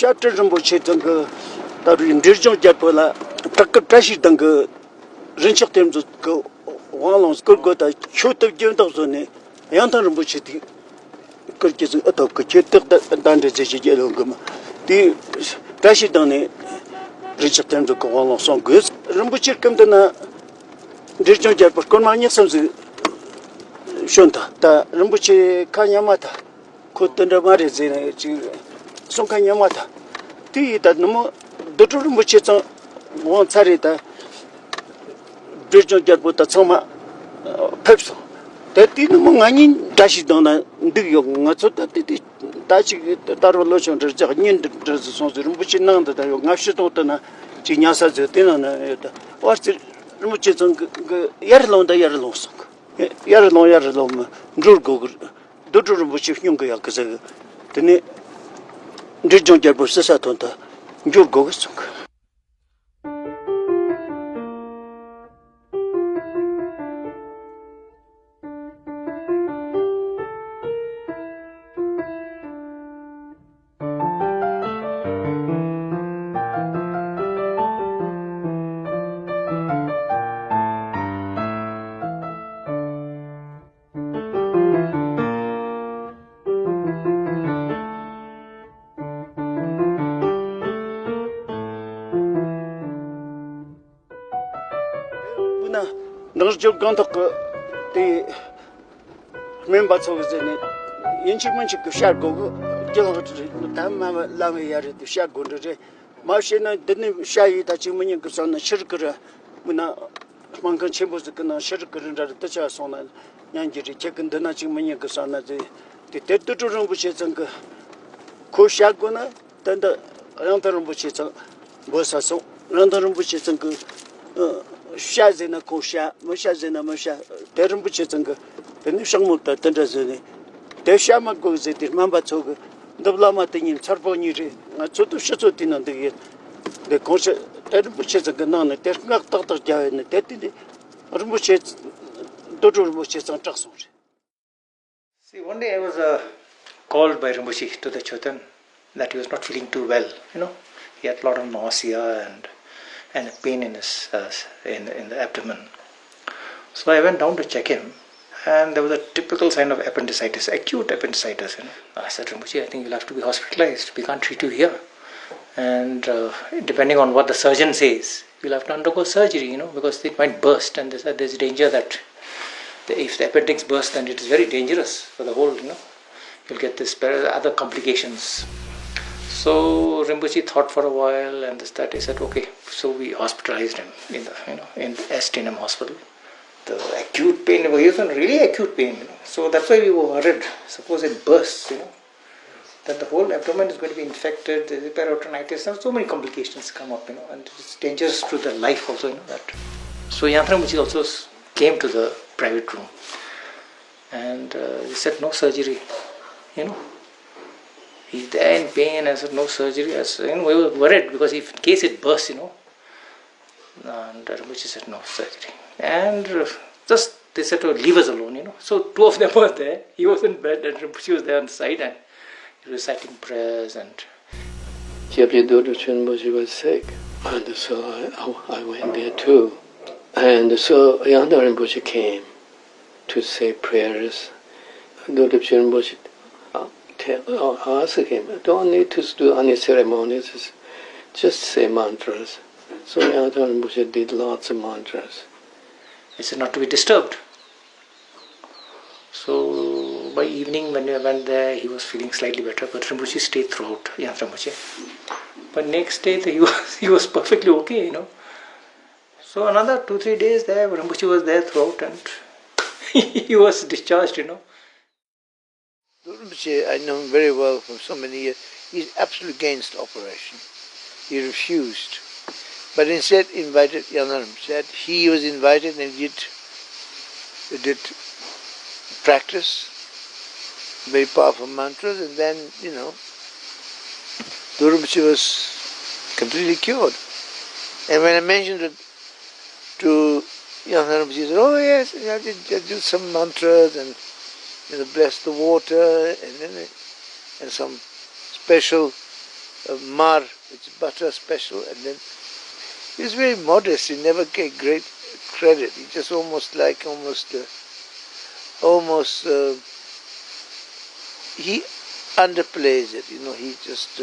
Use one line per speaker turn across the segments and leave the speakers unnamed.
Shattered Rinpoche Tanga, that in Dirjong Japola, Takashi Tanga, Rinchak Thames go, Wallons, good got a shoot of Jentozone, Yangtang Rinpoche, Kurkis, Otok, advantage yellow gum. The Tashi Dane, Richard Thames go Wallons on goods. Rinpoche come to Dirjong Japo, Conmania Samsu Shunta, the Rinpoche Kanyamata, Kotanda Marizina, Sonkanyamata. Tea that no more Dodrupchen one sarita Dirjong Japo Tatsoma Pepso. That didn't Mongani dash down a Diog, so that it Tachi Tarolotion, there's a song, Rinpoche Nanda, the Nashitotana, Chinyasa Zetina, what's the Rinpoche Yarlon, the Yarlon song. Yarlon, Durgo, Dodrupchen Yunga, the Dirjong Japo Satonta, Jurgo song. Nurjo Gontok, the members of the Inchimanchik Shago, Tama Lavia, the Shago, Marshina didn't shy that you mean on the Shirkura, when Mankan Chimbos the Kana Shirkura and the Tachasona, Yanji, Chekan Danachi Maniakasana, the Teturum which is Koshagona, then the Rantarum which is Bosaso, Rantarum which is Shazina Kosha, Mushazina Musha, Terumbuchanga, the Nishamuta, Tendazini, Deshama goes it, Mambatoga, the Blamatin in Sarboniri, Natsutu Shatutin on the Kosha, Terumbuches a Ganana, Ternak Tata Jai, and Tetty, Rumbuches, Dodrupchen and Traxon.
See, one day I was called by Rinpoche to the Chotan that he was not feeling too well, he had a lot of nausea and a pain in his in the abdomen. So I went down to check him, and there was a typical sign of appendicitis, acute appendicitis. I said, Rinpoche, I think you'll have to be hospitalized. We can't treat you here. And depending on what the surgeon says, you'll have to undergo surgery, because it might burst, and there's danger that if the appendix bursts, then it is very dangerous for the whole, you'll get this other complications. So Rinpoche thought for a while, and he said, okay. So we hospitalized him in the in STNM hospital. The acute pain, he was in really acute pain. So that's why we were worried. Suppose it bursts, that the whole abdomen is going to be infected. There's peritonitis. There are so many complications come up, and it's dangerous to the life also, that. So Yangtang Rinpoche also came to the private room, and he said, no surgery, He's there in pain. I said, no surgery. I said, we were worried because if in case it bursts, and Rinpoche said, no surgery. And just they said to leave us alone, So two of them were there. He was in bed and Rinpoche was there on the side and he was reciting prayers. And
Dodrupchen was sick, and so I went there too. And so Yangtang Rinpoche came to say prayers. Dodrupchen was ask him, don't need to do any ceremonies, just say mantras. So Yangtang Rinpoche did lots of mantras.
He said not to be disturbed. So by evening when we went there, he was feeling slightly better, but Rinpoche stayed throughout, Yangtang Rinpoche. But next day he was perfectly okay, So another 2-3 days there, Rinpoche was there throughout and he was discharged,
Rinpoche, I know him very well for so many years. He's absolutely against operation. He refused. But instead invited Yangtang Rinpoche. He was invited and he did practice very powerful mantras, and then, Rinpoche was completely cured. And when I mentioned it to Yangtang Rinpoche, he said, oh yes, I did do some mantras and bless the water, and some special mar, it's butter special, and then he was very modest. He never gave great credit. He just he underplays it. He just.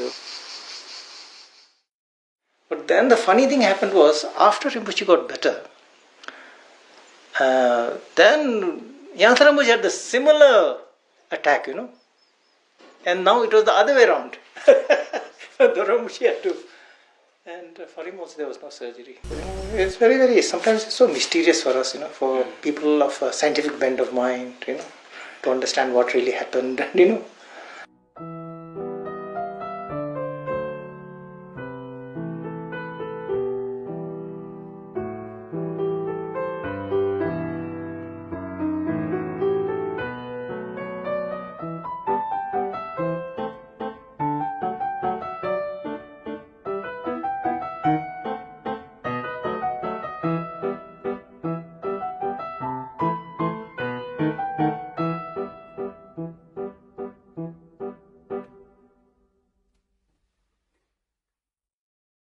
But then the funny thing happened was, after Rinpoche got better, then Yangtang Rinpoche had the similar attack, and now it was the other way around. Dodrupchen had to, and for him also there was no surgery. It's very, very, sometimes it's so mysterious for us, for people of a scientific bent of mind, to understand what really happened,